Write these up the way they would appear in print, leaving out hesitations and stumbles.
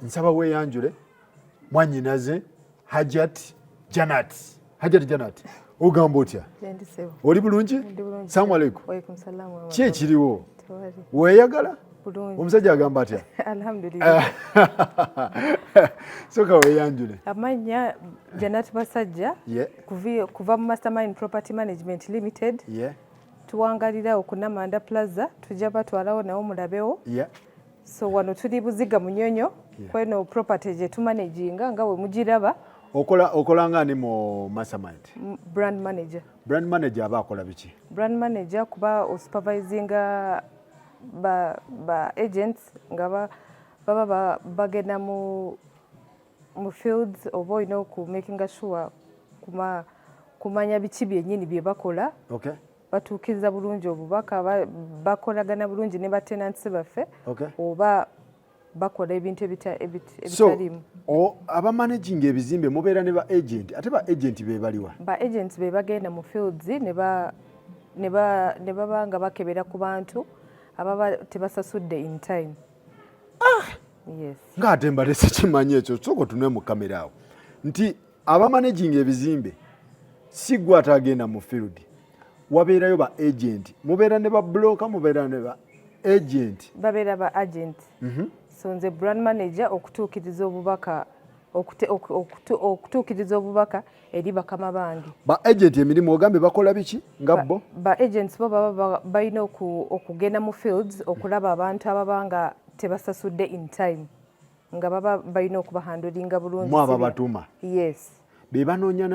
nsaba weeyanjule mwannyinaze Hajat Janat ogamba otya oli bulungi salamu aleikum ki ekiriwo weeyagala omusajja agamba atya alhamdulillah soka weeyanjule amanya Janat Basajja kuva mu Mastermind Property Management Limited tuwangalira okunamanda plaza tujja batwalawo nawo mulabewo so wano tuli Buziga Munyonyo kweno property gye tumanaginga nga we mugiraba okola ngani mu Mastermind brand manager aba akola biki brand manager kuba osupervisinga ba agents nga baba bagenda mu fields oba olina oku making sure kumanya biki byennyini bye bakola batuukiriza bulungi obubaka bakolagana bulungi ne batenansi baffe oba bakola ebintu ebitalimu abamanaginga ebizimbe mubeera ne ba agent ate ba agent be baliwa ba agents be bagenda mu fields ne baba nga bakebera ku bantu ababa tebasasudde in time ng'ate mbalese kimanyi ekyo soko tunwe mu kamera awo nti abamanaginga ebizimbe si gwe atagenda mu field wabeerayo ba agent mubeera ne ba broker mubeera ne ba agent babeera ba agent so nze brand manager okutuukiriza obubaka eri bakama bange ba agent emirimu ogambe bakola biki nga bo ba agents bo baba balina okugenda mu fields okulaba abantu ababanga tebasasudde in time nga baba balina okubahandolinga bulungi mwaba batuma bebanoonya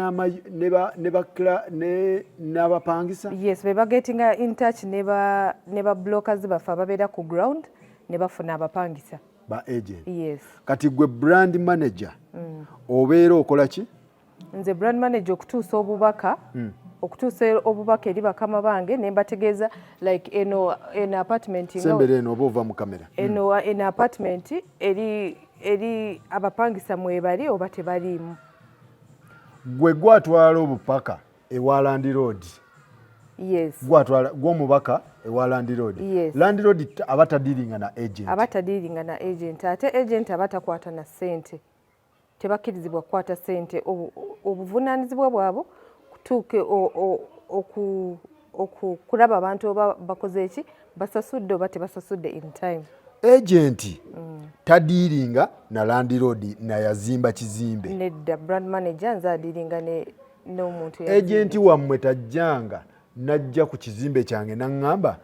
n'abapangisa beba getting in touch ne ba brokers baffe ababeera ku ground ne bafuna abapangisa ba agent kati gwe brand manager obeera okola ki nze brand manager okutuusa obubaka eri bakama bange ne mbategeeza like eno apartment sembere eno oba ova mu kamera eno apartment eri abapangisa mwebali oba tebaliimu gwe gwatwala obupaka ewa Landlord gw'omubaka ewa Landlord Landlord abatadiringa na agent ate agent abatakwata na ssente tebakkirizibwa kukwata ssente obuvunaanyizibwa bwabo kutuuke okulaba abantu oba bakoze eki basasudde oba tebasasudde in time agent tadiringa na Landlord nayazimba kizimbe nedda brand manager nze adiringa n'omuntu agent wammwe tajjanga najja ku kizimbe kyange naŋŋamba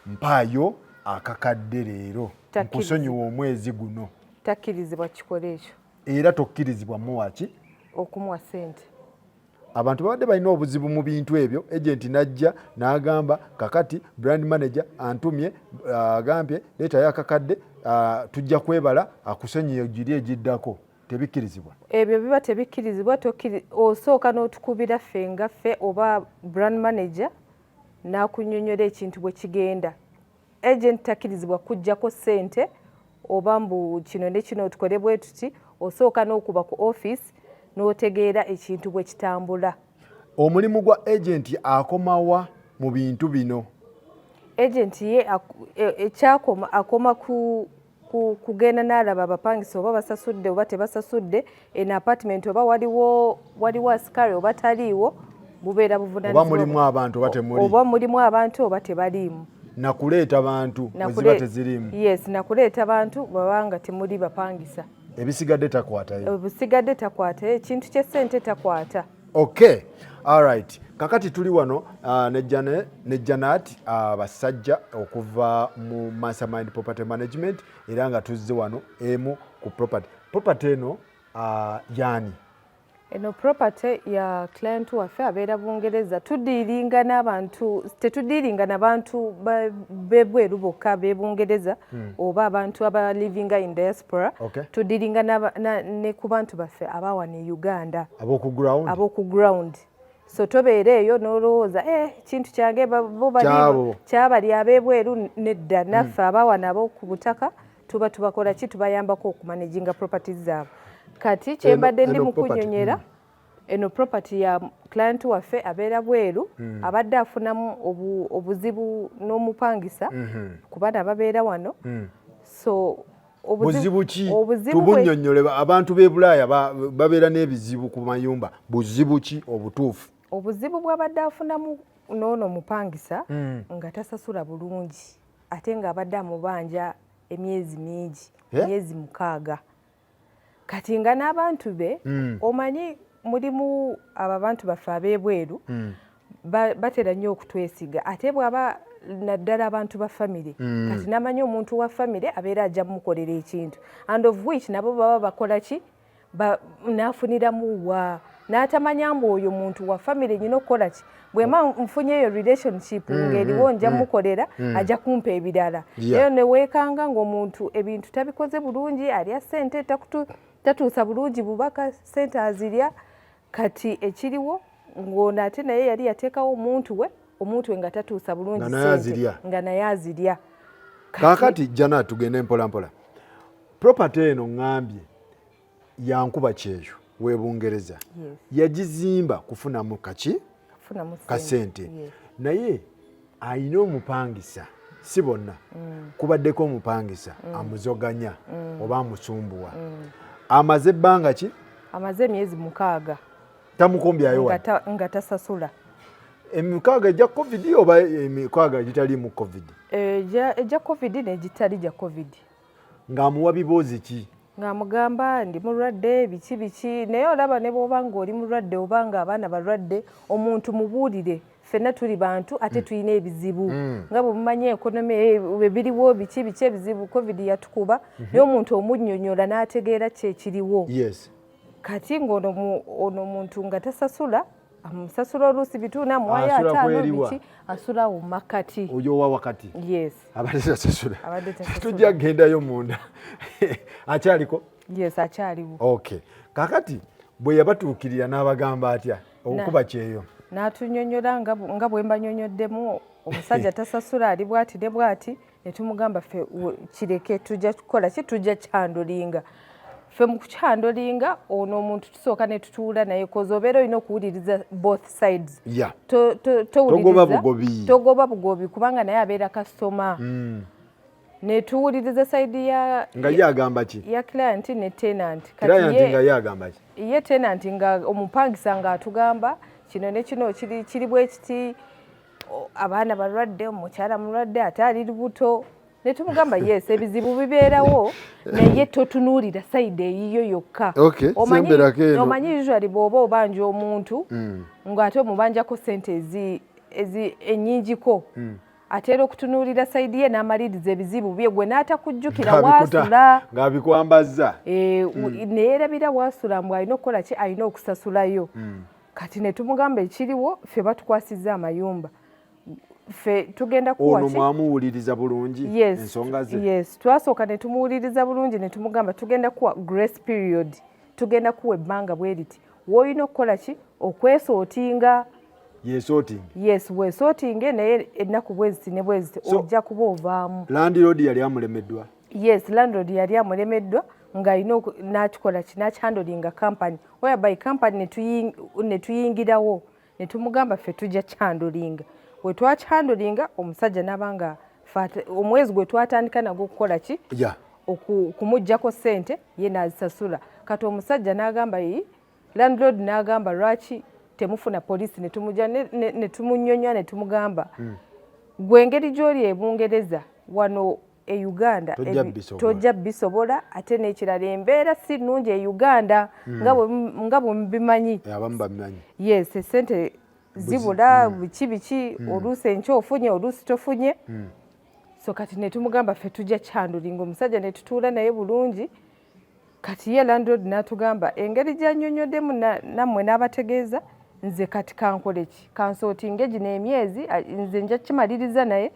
mpaayo akakadde leero nkusonyiwa omwezi guno takkirizibwa kikola ekyo era tokkirizibwa muwaki okumuwa ssente abantu babadde balina obuzibu mu bintu ebyo agent najja n'agamba kakati brand manager antumye agambye leetayo akakadde tujja kwebala akusonyiye egiri egiddako tebikkirizibwa ebyo biba tebikkirizibwa osooka n'otukubira ffe nga ffe oba brand manager n'akunnyonnyola ekintu bwe kigenda agent takkirizibwa kuggyako ssente oba mbu kino ne kino tukole bwe tuti osooka n'okuba ku office n'otegeera ekintu bwe kitambula omulimu gwa agent akomawa mu bintu bino agent ye ekyakoma akoma kugenda n'alaba abapangisa oba basasudde oba tebasasudde en apartment oba waliwo asikale oba taliiwo bubeera buvunaanyizibwa oba mulimu abantu oba tebaliimu nakuleeta bantu eziba teziriimu nakuleeta bantu babanga temuli bapangisa ebisigadde takwatayo ekintu ky'essente takwata okay alright kakati tuli wano ne Janat Basajja okuva mu Mastermind Property Management era nga tuzze wano emu ku property eno yani eno property ya client waffe abeera Bungereza tudiiringa n'abantu tetudiiringa n'abantu bebweru bokka b'Ebungereza oba abantu aba living in diaspora tudiiringa ne ku bantu baffe abawa ne Uganda ab'oku ground so tobeera eyo n'olowooza kintu kyange bo kyabali ab'ebweru nedda naffe abawa nabo ku butaka tuba tubakola ki tubayambako okumanaginga properties zaabwe kati kyembadde ndi mu kunnyonnyera eno property ya client waffe abeera bweru abadde afunamu obuzibu n'omupangisa ku baana ababeera wano so buzibu ki tubunnyonnyole abantu b'e Bulaaya babeera n'ebizibu ku mayumba buzibu ki obutuufu obuzibu bw'abadde afunamu n'ono mupangisa nga tasasula bulungi ate ng'abadde amubanja emyezi mingi emyezi 6 kati nga n'abantu be omanyi mulimu abo abantu baffe ab'ebweru batera nnyo okutwesiga ate bw'aba naddala abantu ba famire kati namanyi omuntu wa famire abeera ajja mukolera ekintu and of which nabo baba bakola ki nafuniramu wa n'atamanya mbu oyo muntu wa famire nyina okukola ki bwema nfunye eyo relationship ng'eriwo nja mukolera ajja kumpa ebirala eyo ne weekanga ng'omuntu ebintu tabikoze bulungi alya ssente tatuusa bulungi bubaka ssente azirya kati ekiriwo ng'ono ate naye yali yateekawo omuntu we nga tatuusa bulungi nga naye azirya kaakati jana tugende mpola mpola property eno ngambye yankuba kyeyo w'Ebungereza yagizimba kufunamu kasente naye ayina omupangisa si bonna kubaddeko omupangisa amuzoganya oba amusumbuwa amaze ebbanga ki amaze emyezi 6 tamukombyayo nga tasasula emikaaga egya covid oba emikaaga gitali mu covid ejja covid negitali gya covid ng'amuwa bibuuzi ki ng'amugamba ndi mulwadde biki naye olaba ne bw'oba ng'oli mulwadde oba ng'abaana balwadde omuntu mubuulire ffenna tuli bantu ate tulina ebizibu nga bwe mumanyi ekonomi biriwo biki ebizibu covid yatukuba naye omuntu omunnyonnyola n'ategeera ki ekiriwo kati ng'ono muntu nga tasasula amusasula oluusi bituuna amuwayo 5 biki asula mu makati oyo wa wakati abadde tasasula tujja kugendayo munda akyaliko akyaliwo kakati bwe yabatuukirira n'abagamba atya okukuba kyeyo n'atunyonnyola nga bwe mbanyonnyoddemu omusajja tasasula ali bwati ne bwati ne tumugamba ffe kireke tujja kukola ki tujja kyandolinga ffe mu kukyandolinga ono omuntu tusooka ne tutuula naye kozi obeera olina okuwuliriza both sides togoba bugobi kubanga naye abeera kasitoma ne tuwuliriza sayidi nga ye agamba ki ya client ne tenant nga ye agamba ki ye tenant nga omupangisa ng'atugamba kino ne kino kiri bwe kiti abaana balwadde omukyala mulwadde ate ali lubuto ne tumugamba yes ebizibu bibeerawo naye totunuulira sayidi eyiyo yokka omanyi usually bw'oba obanja omuntu ng'ate omubanjako ssente ennyingiko ateera okutunuulira sayidi ye n'amaliriza ebizibu bye gwe n'atakujjukira waasula ng'abikwambazza neerabira waasula mbw alina okukola ki alina okusasulayo kati ne tumugamba ekiriwo ffe batukwasizza amayumba ffe tugenda kuwa ono mwamuwuliriza bulungi ensonga ze twasooka ne tumuwuliriza bulungi ne tumugamba tugenda kuwa grace period tugenda kuwa ebbanga bwe riti w'olina okukola ki okwesootinga weesootinge naye ennaku bweziti ne bweziti ojja kuba ovaamu landlord yali amulemeddwa landlord yali amulemeddwa ng'alina n'akikola ki n'akyandolinga company whereby company ne tuyingirawo ne tumugamba ffe tujja kyandolinga we twakyandolinga omusajja n'abanga omwezi gwe twatandika nagwo okukola ki okumuggyako ssente ye n'azisasula kati omusajja n'agamba landlord n'agamba lwaki temufuna poliisi ne tumunnyonnyola ne tumugamba gwe engeri gy'oli e Bungereza wano e Uganda tojja bisobola ate n'ekirala embeera si nnungi e Uganda nga bwe mubimanyi essente zibula biki oluusi enkya ofunye oluusi tofunye so kati ne tumugamba ffe tujja kyandolinga omusajja ne tutuula naye bulungi kati ye landlord n'atugamba engeri gy'annyonnyoddemu nammwe n'abategeeza nze kati kankole ki kansootinge gino emyezi nze nja kimaliriza naye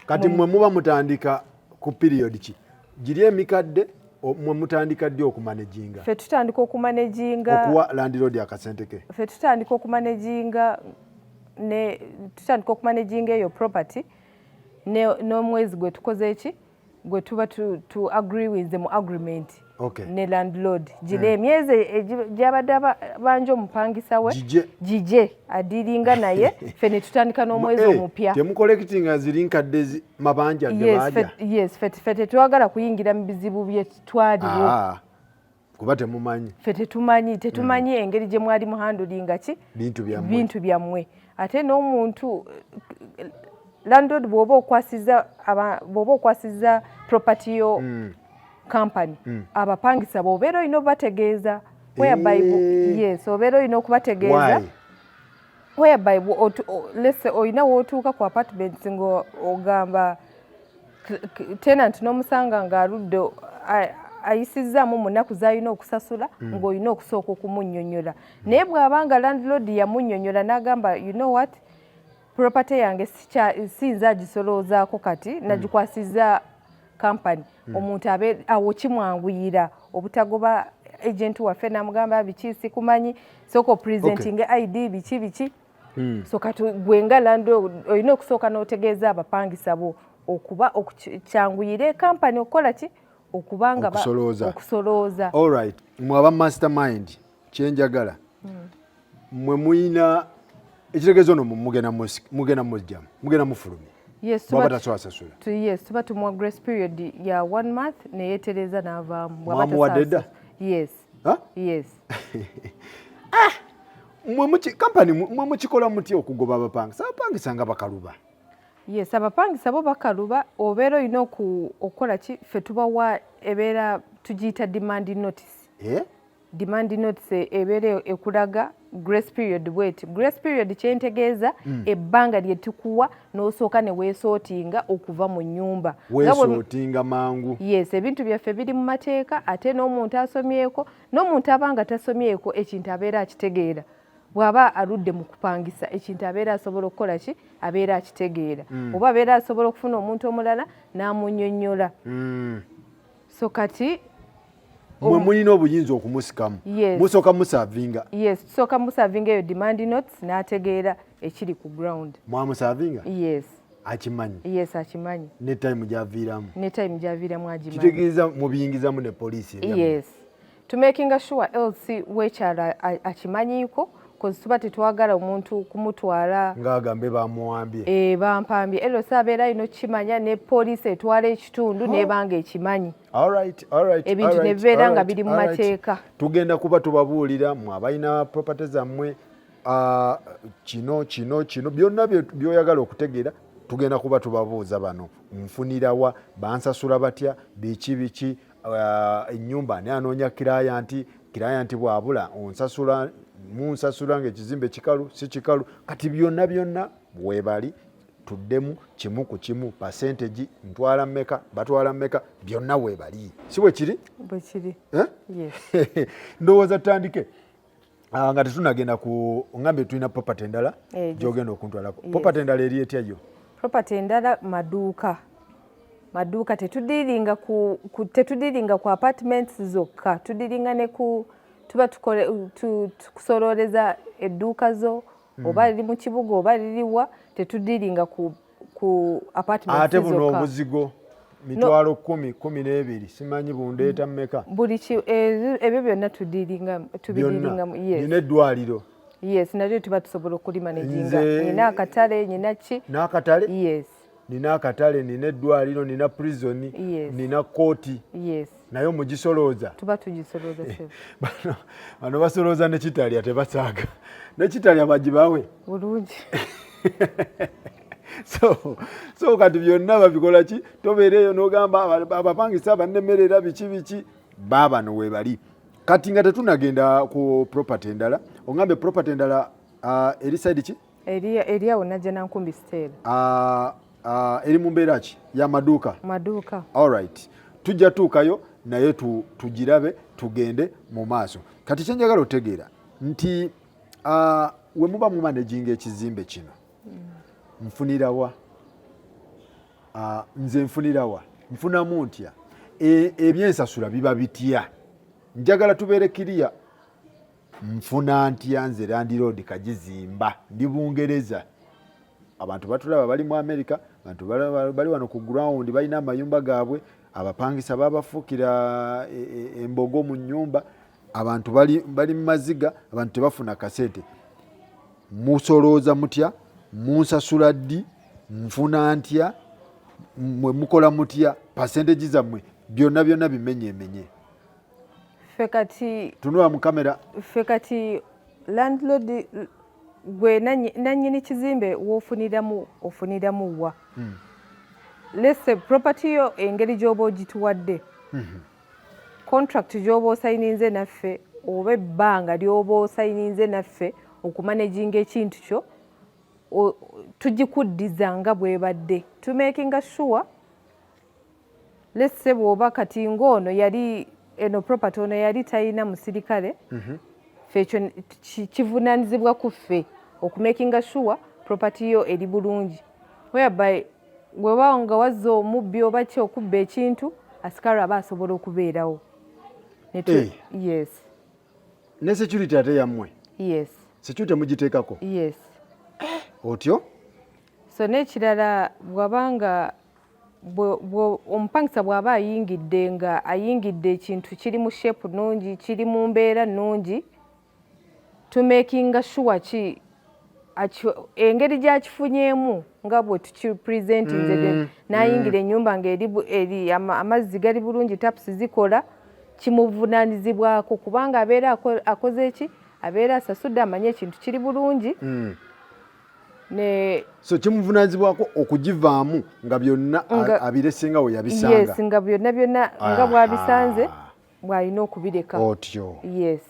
kati mmwe muba mutandika ku period ki giri emikadde mmwe mutandika ddi okumanaginga ffe tutandika okumanaginga okuwa landlord akasente ke ffe tutandika okumanaginga eyo property n'omwezi gwe tukoze ki gwe tuba to agree with them agreement ne landlord gire emyezi gyabadde banja omupangisa we gije adiringa naye ffe ne tutandika n'omwezi omupya temucollectinga ziri nkadde mabanja gebaja yes ffe tetwagala kuyingira mu bizibu bye twaliwo kuba temumanyi ffe tetumanyi engeri gye mwali muhandulinga ki bintu byammwe ate n'omuntu landlord bw'oba okwasiza property yo company abapangisa b'obeera olina obategeeza yes obeera olina okubategeeza whereby lese olina wootuuka ku apartments ng'ogamba tenant n'omusanga ng'aludde ayisizaamu mu nnaku z'alina okusasula ng'olina okusooka okumunnyonnyola naye bw'abanga landlord yamunnyonnyola n'agamba you know what property yange sinza agisoloozaako kati nagikwasiza company omuntu awo kimwanguyira obutagoba agent waffe namugamba biki sikumanyi sooka presenting ID biki so kati gwe nga landlord olina okusooka n'otegeeza abapangisa bo okuba okukyanguyira company okukola ki okubanga okusolooza. All right, mwaba mastermind kyenjagala mwe muyina ekitegezo no mugenda mufulumya yes tuba tumuwa grace period ya 1 month neyetereza n'avaamu mwamuwadde yes kampani mwe mukikola mutya okugoba abapangisa nga bakaluba yes abapangisa bo bakaluba obeera olina okukola ki ffe tubawa ebeera tugiyita demand notice demand notice ebeera ekulaga grace period bweti grace period kyentegeeza ebbanga lye tukuwa n'osooka ne weesootinga okuva mu nnyumba weesootinga mangu yes ebintu byaffe biri mu mateeka ate n'omuntu asomyeko n'omuntu abanga tasomyeko ekintu abeera akitegeera bw'aba aludde mu kupangisa ekintu abeera asobola okukola ki abeera akitegeera oba abeera asobola okufuna omuntu omulala n'amunnyonnyola so kati mwe mulina obuyinza okumusikamu musooka musavinga tusooka musavinga eyo demand notes n'ategeera ekiri ku ground mwamusavinga akimanyi ne time gyaviiramu agimanyi kitegeeza mubiyingizamu ne poliisi to making sure else wekyala akimanyiiko kozi tuba tetwagala omuntu kumutwala ng'agambe bamuwambye bampambye ero saabeera ino kimanya ne poliisi etwala ekitundu nebanga ekimanyi ebintu ne bibeera nga biri mu mateeka tugenda kuba tubabuulira mwe abalina property zammwe kino byonna byoyagala okutegeera tugenda kuba tubabuuza bano nfunirawa bansasula batya biki ennyumba ne anoonya kirayanti bwabula munsasula ng'ekizimbe kikalu si kikalu kati byonna bwebali tuddemu kimu ku kimu percentage ntwala mmeka batwala mmeka byonna weebali si bwe kiri ndowooza tutandike nga tetunagenda ku ngambe tulina property endala gyogenda okuntwalako property endala eri etya yo property endala maduuka tetudiringa ku apartments zokka tudiringa ne tuba tukusololeza edduuka zo oba liri mu kibuga oba liriwa tetudiringa ku apartments ate buno obuzigo mitwalo 12 simanyi bundeeta mmeka buli ebyo byonna tubidiringamu nina eddwaliro nalyo tuba tusobola okulima nejinga nina akatale nina ki n'akatale nina akatale nina eddwaliro nina prison nina kooti nayo mugisolooza tuba tugisolooza bano basolooza nekitalya tebasaaga nekitalya bagibawe bulungi so kati byonna babikola ki tobeereeyo n'ogamba abapangisa bannemerera biki baabano weebali kati nga tetunagenda ku property endala ongambe property endala eri side ki eri awo najja nankumbi steel eri mu mbeera ki ya maduuka alright tujja tuukayo naye tugirabe tugende mu maaso kati kyenjagala otegeera nti we muba mu managinga ekizimbe kino nfunirawa nze nfunirawa nfunamu ntya ebyensasula biba bitya njagala tubeere kiriya nfuna ntya nze Land Road kagizimba ndi Bungereza abantu batulaba bali mu America abantu bali wano ku ground balina amayumba gaabwe abapangisa babafuukira embogo mu nnyumba abantu bali mu maziga abantu tebafuna kasente musolooza mutya munsasula ddi nfuna ntya mwe mukola mutya percentage zammwe byonna bimenye ffe kati tunula mu kamera ffe kati landlord gwe nannyini kizimbe w'ofuniramu wa lese property yo engeri gy'oba ogituwadde contract gy'oba osayininze naffe oba ebbanga ly'oba osayininze naffe okumanaginga ekintu kyo tugikuddiza nga bwebadde to making sure lese bw'oba kati ng'ono yali eno property ono yali talina musirikale ffe ekyo kivunaanyizibwa ku ffe okumakinga sure property yo eri bulungi whereby bw'oba nga wazza omubbi oba ki okubba ekintu asikara aba asobola okubeerawo yes ne security ate yammwe yes security mugiteekako yes otyo so n'ekirala bw'abanga omupangisa bw'aba ayingidde ekintu kiri mu shape nungi kiri mu mbeera nungi to making sure engeri gyakifunyeemu nga bwe tukipresentinze n'ayingira ennyumba ng'eri amazzi gali bulungi taps zikola kimuvunaanyizibwako kubanga abeera akoze eki abeera asasudde amanye ekintu kiri bulungi so kimuvunaanyizibwako okugivaamu nga byonna abiresenga we yabisanga yes nga byonna nga bwabisanze bw'alina okubireka otyo yes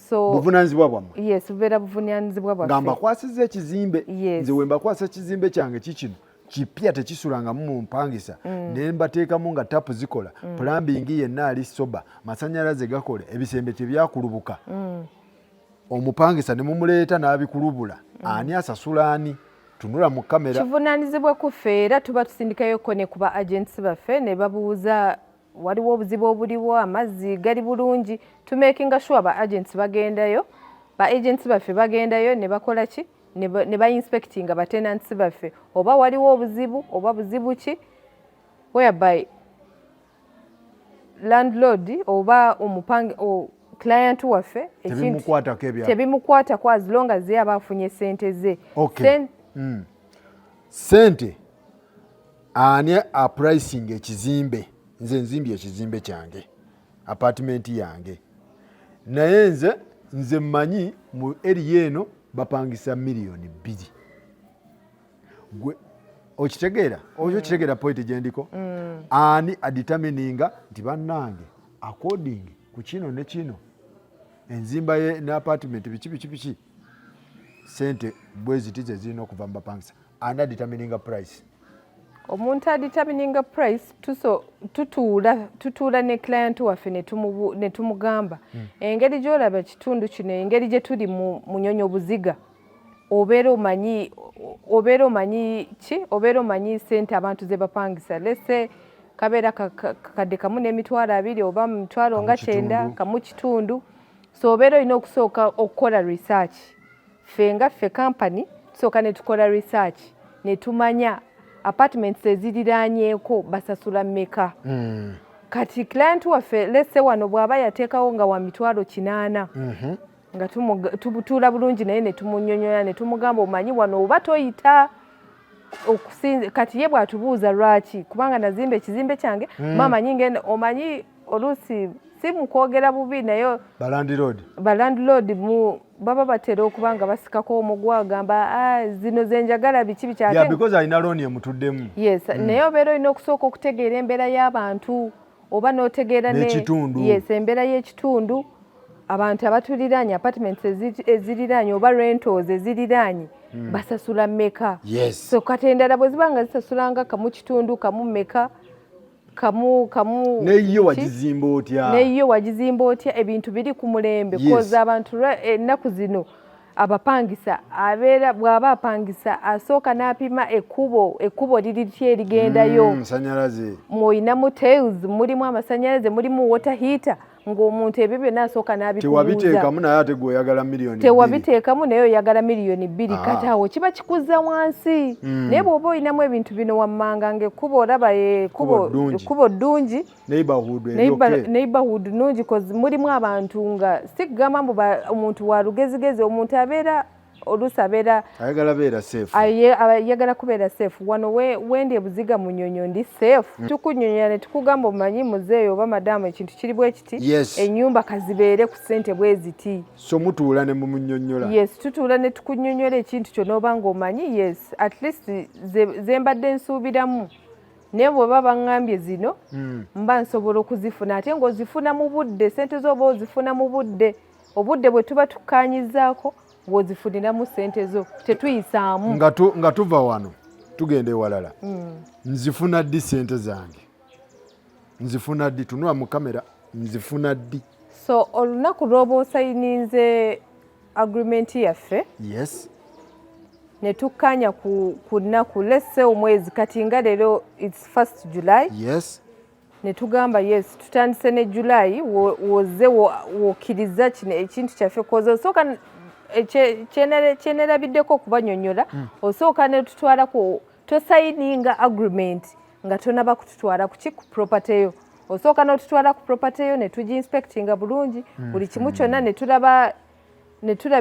so buvunaanyizibwa bwammwe yes bubeera buvunaanyizibwa bwaffe nga mbakwasizza ekizimbe yes. nze we mbakwasa ekizimbe kyange kikino kipya tekisulangamu mu mpangisa ne mbateekamu nga tapu zikola plumbing yenna ali soba masannyalaze gakola ebisembe tebyakulubuka omupangisa ne mumuleeta n'abikulubula ani asasula ani tunula mu kamera kivunaanyizibwa ku ffe era tuba tusindikayoko ne ku ba agents baffe ne babuuza waliwo obuzibu obuliwo amazzi gali bulungi tumakinga sure ba agents baffe bagendayo ne bakola ki ne bainspectinga batenants baffe oba waliwo obuzibu oba buzibu ki whereby landlord oba client waffe tebimukwatako as long as ye aba afunye sente ze sente ani apricing ekizimbe nze nzimbye ekizimbe kyange apartment yange naye nze mmanyi mu area eno bapangisa $2 million gwe okitegeera point gyendiko ani adetermininga nti bannange according ku kino ne kino enzimba ye ne apartment biki sente bweziti ze zirina okuva mu bapangisa ani adetermininga price omuntu adetermininga price tutuula ne client waffe ne tumugamba engeri gy'olaba kitundu kino engeri gye tuli mu munyonyo buziga obeera omanyi sente abantu ze bapangisa lese kabeera kadde kamu n'emitwalo 2 oba mu mitwalo nga 9 kamu kitundu so obeera olina okusooka okukola research ffe company tusooka ne tukola research ne tumanya apartments eziriraanyeeko basasula mmeka kati client waffe lese wano bw'aba yateekawo nga wa mitwalo 8 nga tubutuula bulungi naye ne tumunyonyola ne tumugamba omanyi wano oba toyita kati ye bw'atubuuza lwaki kubanga nazimba ekizimbe kyange mamanyi ngenda omanyi oluusi si mu kwogera bubi naye balandlord baba batera okuba nga basikako omugwa agamba zino zenjagala biki bikyate because alina looni emutuddemu yes naye obeera olina okusooka okutegeera embeera y'abantu oba n'otegeera embeera y'ekitundu abantu abatuliraanye apartments eziriraanye oba rentals eziriraanye basasula mmeka so kati endala bwe ziba nga zisasulanga kamu kitundu kamu mmeka kamu neyo wagizimba otya ebintu biri ku mulembe koza abantu ennaku zino abapangisa abeera bw'aba apangisa asooka n'apima ekkubo liritya erigendayo masanyalaze mulinamu tails mulimu amasanyalaze mulimu water heater ng'omuntu ebyo byonna asooka n'abikubuuza. Tewabiteekamu naye ate gwe oyagala miliyoni 2. Tewabiteekamu naye oyagala miliyoni 2 kati awo kiba kikuzza wansi. Naye bw'oba olinamu ebintu bino wammanga ng'ekkubo olaba ekkubo ddungi. Neighborhood nnungi kozi mulimu abantu nga si kugamba mbu omuntu wa lugezigezi, omuntu abeera oluusi abeera ayagala kubeera safe. Wano wendi ebuziga mu nnyonyo ndi safe. Tukunnyonnyola ne tukugamba omanyi muzeeyo oba madamu ekintu kiri bwe kiti. Ennyumba kazibeere ku ssente bwe ziti. So mutuula ne mumunnyonnyola. Yes, tutuula ne tukunnyonnyola ekintu kyo n'oba ng'omanyi. Yes, at least ze mbadde nsuubiramu. Naye bw'oba baŋŋambye zino mba nsobola okuzifuna ate ng'ozifuna mu budde. Ssente zo oba ozifuna mu budde. Obudde bwe tuba tukkaanyizaako bw'ozifuniramu ssente zo tetuyisaamu. Nga tuva wano tugenda ewalala. Nzifuna ddi ssente zange? Nzifuna ddi? Tunula mu kamera. Nzifuna ddi? So olunaku lw'oba osayininze agreement yaffe. Yes. Ne tukkaanya ku nnaku lesse omwezi kati nga leero it's 1st July. Yes. Ne tugamba yes tutandise ne July woze wokkiriza kino ekintu kyaffe koza osooka kyenerabideko okubanyonnyola osooka ne tutwalako tosayininga agreement nga tonaba kututwala ku property yo. Osooka n'otutwala ku property yo ne tuginspectinga bulungi buli kimu kyonna ne tulaba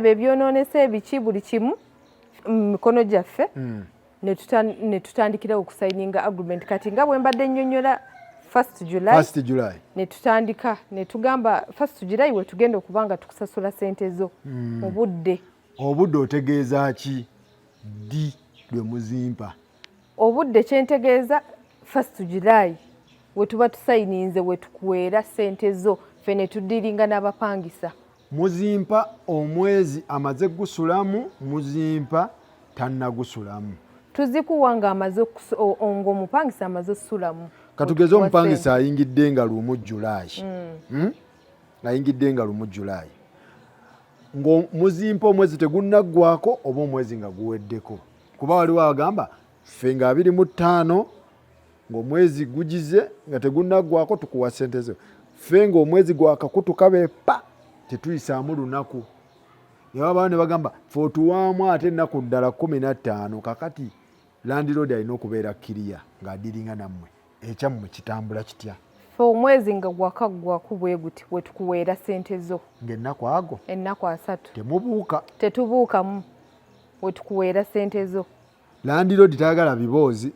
ebyonoonese ebiki buli kimu mikono gyaffe ne tutandikira okusayininga agreement kati nga bwe mbadde nnyonnyola 1st July ne tutandika ne tugamba 1st July we tugenda okubanga tukusasula ssente zo mu budde. Obudde otegeeza ki ddi lwe muzimpa? Obudde kyentegeeza 1st July we tuba tusayininze we tukuweera ssente zo ffe ne tuddiringa n'abapangisa. Muzimpa omwezi amaze gusulamu, muzimpa tannagusulamu? Tuzikuwa ng'omupangisa amaze okusulamu. Katugeze omupangisa ayingidde nga lumu July. Ayingidde nga lumu July. Muzimpa omwezi tegunnaggwako oba omwezi nga guweddeko? Kuba waliwo agamba ffe nga 25 ng'omwezi gugize nga tegunnaggwako tukuwa ssente zo. Ffe ng'omwezi gwakakutuka beepa tetuyisaamu lunaku. Naye abaawo ne bagamba ffe otuwaamu ate ennaku ddala 15 kakati landlord alina okubeera kiriya ng'adiringa nammwe. Ekyammwe kitambula kitya? Ffe omwezi nga gwakaggwako bwe guti we tukuweera ssente zo. Ng'ennaku ago? Ennaku 3. Temubuuka? Tetubuukamu we tukuweera ssente zo. Landlord tayagala biboozi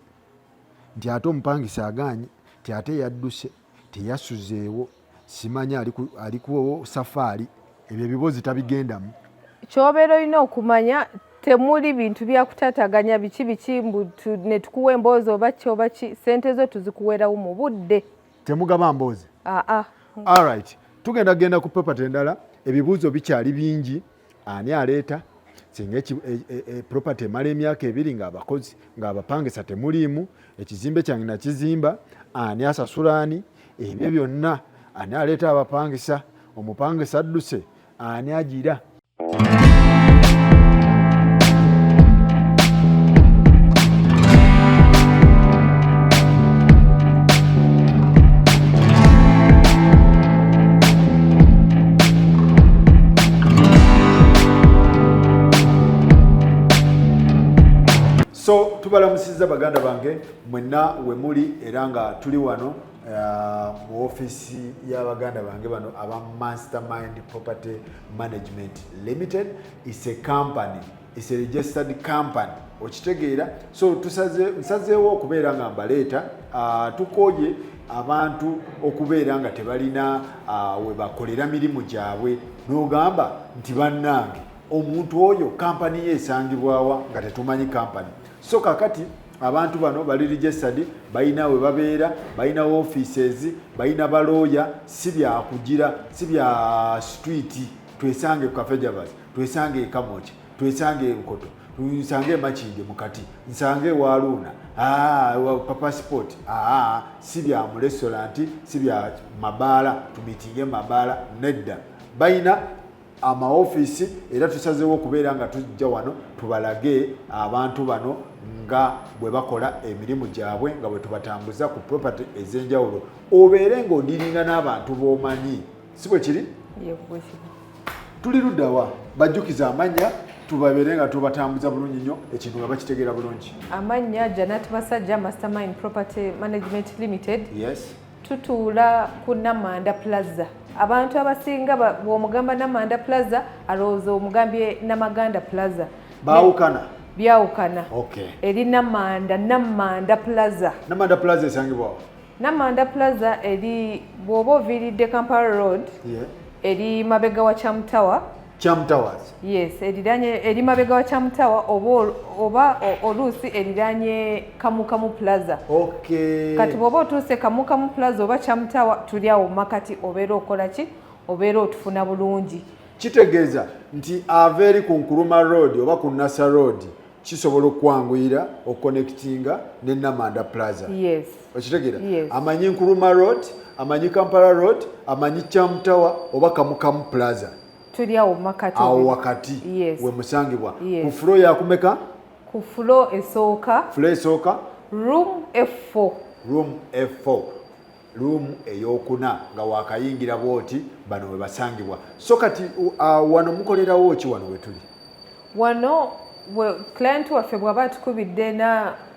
nti ate omupangisa agaanye nti ate yadduse teyasuzeewo simanyi ali ku safaari. Ebyo ebiboozi tabigendamu. Ky'obeera olina okumanya temuli bintu byakutaataganya biki ne tukuwa emboozi oba ki ssente zo tuzikuweerawo mu budde. Temugaba mboozi? Alright. Tugenda ku property endala. Ebibuuzo bikyali bingi. Ani aleeta? Singa property emala emyaka 2 ng'abakozi ng'abapangisa temuliimu, ekizimbe kyange nakizimba, ani asasula ani? Ebyo byonna ani aleeta abapangisa? Omupangisa adduse ani agira? So tubalamusiza baganda bange mwenna we muli era nga tuli wano mu office y'abaganda bange bano aba Mastermind Property Management Limited. Is a company, is a registered company. Okitegeera. So nsazeewo okubeera nga mbaleeta tukoye abantu okubeera nga tebalina we bakolera mirimu gyabwe n'ogamba nti bannange omuntu oyo kampani ye esangibwawa nga tetumanyi kampani. So kakati abantu bano bali registered, balina we babeera, balina offices, balina balooya, si bya kugira, si bya street. Twesange ku Kafejabas, twesange Kamochi, twesange Nkoto, twesange Makinde mukati, nsange Waluna, Papa Sport, si bya mu restaurant, si bya mabala, tumitinge mabala, nedda. Balina ama office era tusazeewo okubeera nga tujja wano tubalage abantu bano nga bwe bakola emirimu gyabwe nga bwe tubatambuza ku property ez'enjawulo. Obeere ng'odiringa n'abantu b'omanyi sibwe kiri tuli luddawa bajjukiza amanya tubabeere nga tubatambuza bulungi nnyo ekintu nga bakitegeera bulungi. Amanya Janat Basajja Mastermind Property Management Limited. Yes. Tutuula ku Namanda Plaza. Abantu abasinga bw'omugamba Namanda Plaza alowooza omugambye Namaganda Plaza. Baawukana. Byawukana. Okay. Eri Namanda Plaza. Namanda Plaza esangibwa. Namanda Plaza eri bw'oba oviiridde Kampala Road. Yeah. Eri mabega wa Chamtower. Chamtowers. Yes, eri mabega wa Chamtower oba oluusi eriranye Kamukamu Plaza. Okay. Kati bw'oba otuuse Kamukamu Plaza oba Chamtower tuli awo makati obeera okola ki? Obeera otufuna bulungi. Kitegeeza nti aveeri ku Nkuruma Road oba ku Nasa Road kisobola okwanguyira okonectinga ne Namanda Plaza. Yes. Okitegeera? Yes. Amanyi Nkuruma Road, amanyi Kampala Road, amanyi Chamtower oba Kamukamu Plaza. Tuli awo makati. Awo wakati. Yes. We musangibwa. Yes. Ku floor yakumeka? Ku floor esooka. Floor esooka? Room F4. Room F4. Room eyokuna nga wakayingira bwoti bano we basangibwa. So kati wano mukolerawo ki wano wetuli? Wano client waffe bw'aba tukubidde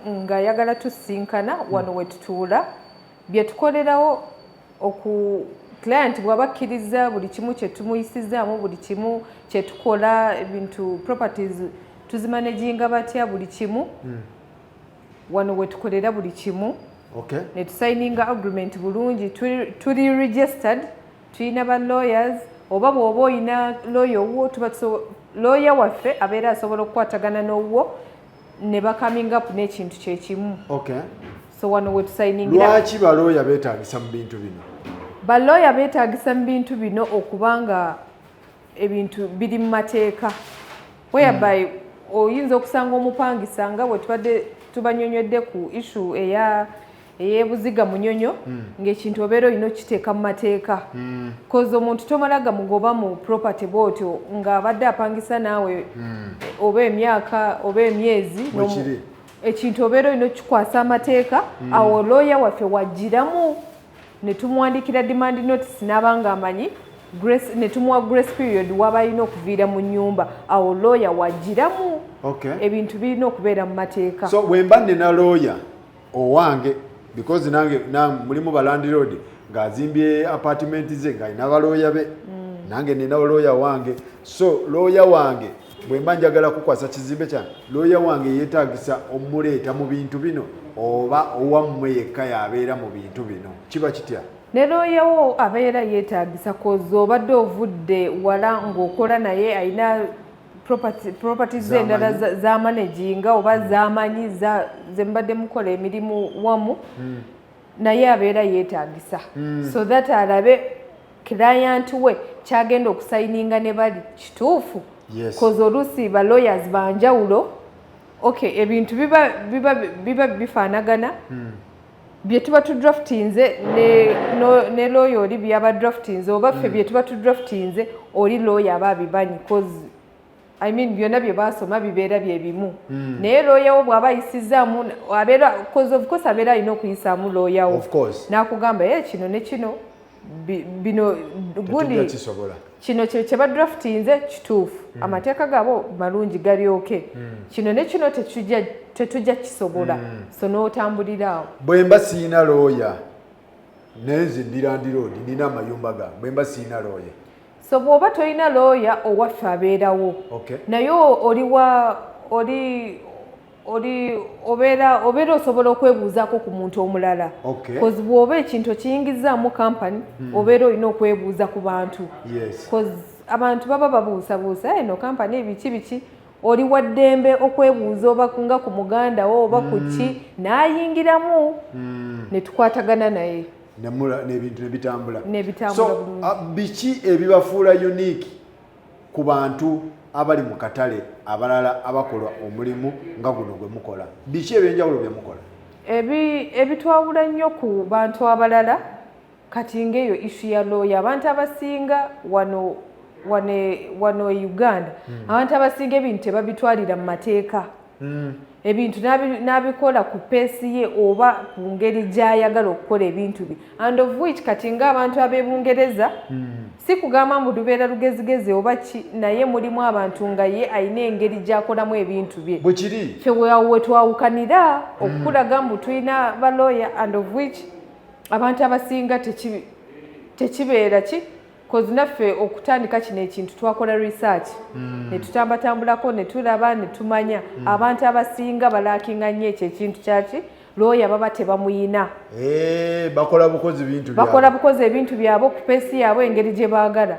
nga yagala tusinkana wano wetutuula bye tukolerawo client bw'aba akkiriza buli kimu kye tumuyisizaamu buli kimu kye tukola ebintu properties tuzimanaginga batya buli kimu wano wetukolera buli kimu. Okay. Ne tusayininga agreement bulungi tuli registered tulina ba lawyers oba bw'oba oyina lawyer owuwo lawyer waffe abeera asobola okukwatagana n'owuwo ne bacoming up n'ekintu kye kimu. Okay. So wano wetusayiningira. Lwaki ba lawyer beetaagisa mu bintu bino? Ba lawyer beetaagisa mu bintu bino okubanga ebintu biri mu mateeka whereby oyinza okusanga omupangisa nga bwe tubadde tubanyonywedde ku issue ey'ebuziga munyonyo ng'ekintu obeera olina okiteeka mu mateeka kozi omuntu tomalaga mugoba mu property bwotyo ng'abadde apangisa naawe oba emyaka oba emyezi ekintu obeera olina okikwasa amateeka awo lawyer waffe wajjiramu ne tumuwandikira demand notice n'abanga amanyi ne tumuwa grace period waba alina okuviira mu nnyumba awo lawyer wajjiramu. Okay. Ebintu birina okubeera mu mateeka. So wemba nina lawyer owange because nange mulimu ba landlord ng'azimbye apartment ze ng'alina balawyer be nange nina lawyer wange so lawyer wange bwemba njagala kukwasa kizimbe kyange lawyer wange yeetaagisa omuleeta mu bintu bino oba owammwe yekka yabeera mu bintu bino kiba kitya? Ne lawyer wo abeera yeetaagisa kozi obadde ovudde wala ng'okola naye alina properties endala za managinga oba zamanyi ze mbadde mukola emirimu wamu naye abeera yeetaagisa so that alabe client we kyagenda okusayininga ne bali kituufu. Yes. Kozi oluusi ba lawyers banjawulo okay ebintu biba bifaanagana bye tuba tudraftinze ne lawyer oli byaba draftinze oba ffe bye tuba tudraftinze oli lawyer aba abimanyi kozi I mean byonna bye basoma bibeera bye bimu naye lawyer wo bw'aba ayisizaamu abeera cause of course abeera alina okuyisaamu lawyer wo n'akugamba kino ne kino bino gundi kino kye badraftinze kituufu amateeka gaabo malungi gali oke kino ne kino tetujja kisobola so n'otambulira awo. Bwe mba siina lawyer nenze ndirandiroodi nina amayumba gange bwe mba siina lawyer so bw'oba tolina lawyer owaffe abeerawo naye obeera osobola okwebuuzaako ku muntu omulala kozi bw'oba ekintu okiyingizaamu kampani obeera olina okwebuuza ku bantu kozi abantu baba babuusabuusa eno kampani ebiki oli waddembe okwebuuza oba nga ku muganda wo oba ku ki n'ayingiramu ne tukwatagana naye n'ebintu nebitambula. So biki ebibafuula unique ku bantu abali mu katale abalala abakola omulimu nga guno gwe mukola biki ebyenjawulo bye mukola? Ebitwawula nnyo ku bantu abalala kati ng'eyo issue ya lawyer abantu abasinga wano e Uganda abantu abasinga ebintu tebabitwalira mu mateeka ebintu n'abikola ku peesi ye oba ku ngeri gy'ayagala okukola ebintu bye, and of which kati ng'abantu ab'Ebungereza si kugamba mbu lubeera lugezigezi oba ki, naye mulimu abantu nga ye alina engeri gy'akolamu ebintu bye. Bwekiri ffe we twawukanira okukulaga mbu tulina balooya, and of which abantu abasinga tekibeera ki, kozi naffe okutandika kino ekintu twakola research ne tutambatambulako ne tulaba ne tumanya abantu abasinga balaakinga nnyo ekyo ekintu kyaki looya baba tebamuyina. Bakola bukozi bintu byabwe. Bakola bukozi ebintu byabwe ku peesi yaabwe engeri gye baagala.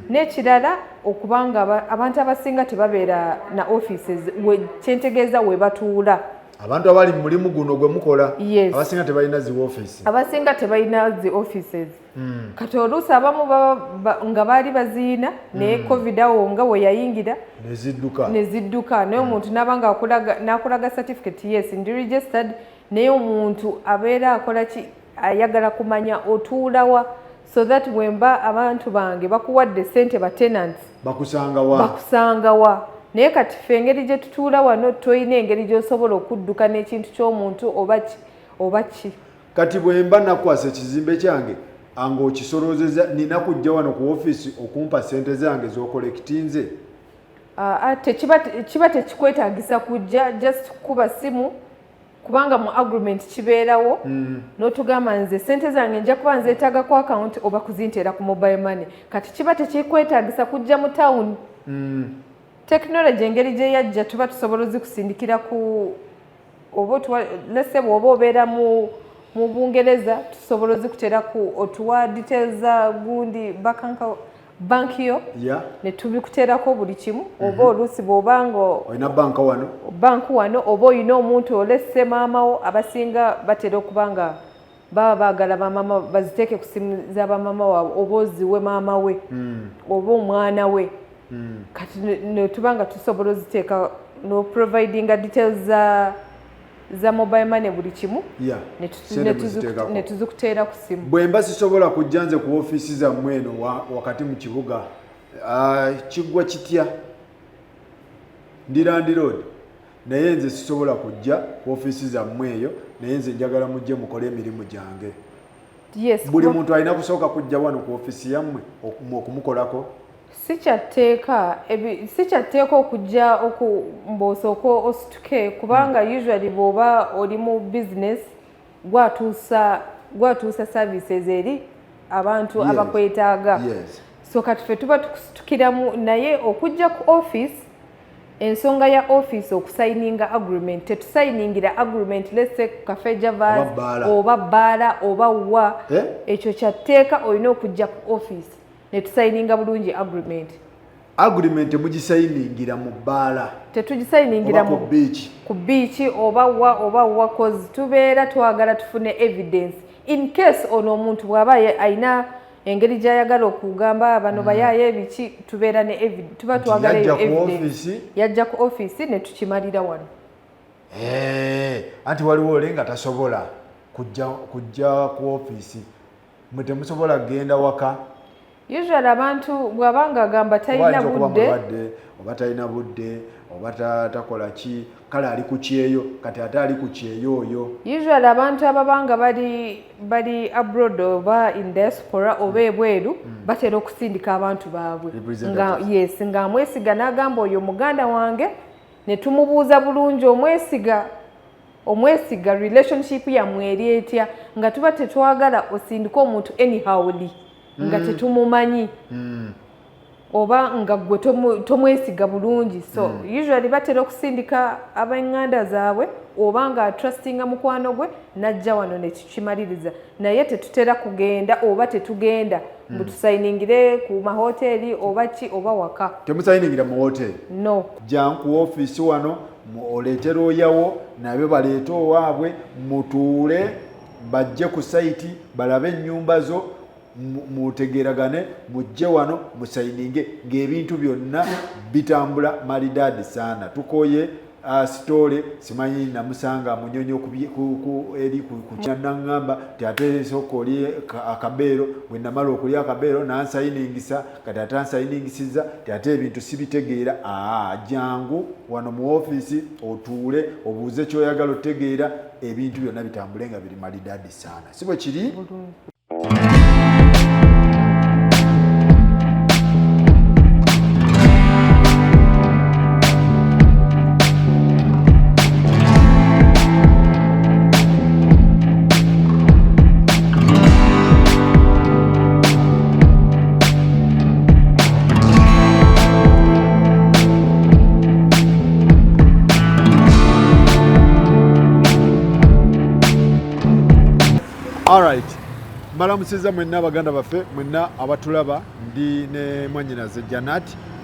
N'ekirala okubanga abantu abasinga tebabeera na offices kyentegeeza we batuula. Abantu abali mu mulimu guno gwe mukola abasinga tebalina zi office. Abasinga tebalina zi offices. Kati oluusi abamu nga baali baziina naye covid awo nga we yayingira nezidduka naye omuntu n'abanga n'akulaga certificate yes ndi registered, naye omuntu abeera akola ki, ayagala kumanya otuulawa, so that wemba abantu bange bakuwadde ssente ba tenants bakusangawa. Naye kati ffe engeri gye tutuula wano toyina engeri gy'osobola okudduka n'ekintu ky'omuntu oba ki. Kati bwemba nakwasa ekizimbe kyange anga okisolozeza nina kujja wano ku office okumpa ssente zange z'okolekitinze? Kiba tekikwetaagisa kujja, just kuba simu kubanga mu agreement kibeerawo n'otugamba nze ssente zange nja kuba nzeetaaga ku account oba kuzinteera ku mobile money. Kati kiba tekikwetaagisa kujja mu town. Technology engeri gye yajja tuba tusobola ozikusindikira ku lese bw'oba obeera mu Bungereza tusobola ozikuteera ku otuwa details za gundi banki yo ne tubikuteerako buli kimu, oba oluusi bw'obanga olina banka wano oba olina omuntu olese maamawo. Abasinga batera okuba nga baba baagala bamama baziteeke ku simu za bamama waabwe oba oziwe maama we oba omwana we. Kati netubanga tusobola oziteeka no providinga details za mobile money buli kimu ne tuzikuteera ku simu. Bwemba sisobola kujja nze ku office zammwe eno wakati mu kibuga kiggwa kitya Ndirandi Road, naye nze sisobola kujja ku office zammwe eyo, naye nze njagala mujje mukole emirimu gyange. Buli muntu alina kusooka kujja wano ku office yammwe okumukolako? Sikyatteeka okujja mbosooka osituke kubanga usually bw'oba oli mu business gwatuusa services eri abantu abakwetaaga. So kati ffe tuba tukusitukiramu, naye okujja ku office, ensonga ya office okusayininga agreement, tetusayiningira agreement let's say cafe javas oba bbaala oba wa, ekyo kyatteeka olina okujja ku office ne tusayininga bulungi agreement. Agreement mugisayiningira mu bbaala? Tetugisayiningira ku beach oba wa cause tubeera twagala tufune evidence in case ono omuntu bw'aba alina engeri gy'ayagala okugamba bano bayaaye ebiki, tubeera ne evidence, tuba twagala evidence. Yajja ku office ne tukimalira wano. Anti waliwo ole nga tasobola kujja ku office, mwe temusobola kgenda waka? Usually abantu bw'abanga agamba talina budde oba talina budde oba takola ki, kale ali ku kyeyo, kati ate ali ku kyeyo oyo. Usually abantu ababanga bali abroad oba in diaspora oba ebweru batera okusindika abantu baabwe nga amwesiga n'agamba oyo muganda wange, ne tumubuuza bulungi omwesiga relationship yammwe eri etya, nga tuba tetwagala osindika omuntu anyhowly nga tetumumanyi oba nga gwe tomwesiga bulungi. So usually batera okusindika ab'enganda zaabwe oba nga trustinga mukwano gwe najja wano ne tukimaliriza, naye tetutera kugenda oba tetugenda mbu tusayiningire ku mahoteli oba ki oba waka. Temusayiningira mu hoteli? No. Jja ku office wano oleetera oyawo nabe baleete owaabwe mutuule bajje ku site balabe ennyumba zo mutegeragane mujje wano musayininge ng'ebintu byonna bitambula malidadi sana. Tukoye sitole simanyi namusanga munyonyo eri ku kyanangamba ate soko oli akabeero bwe namala okulya akabeero nansayiningisa kati atansayiningisiza ate ebintu sibitegeera jangu wano mu ofiisi otuule obuuze kyoyagala otegeera ebintu byonna bitambule nga biri malidadi sana si bwe kiri. Alright, mbalamusiza mwenna abaganda baffe mwenna abatulaba ndi ne mwannyinaze Janet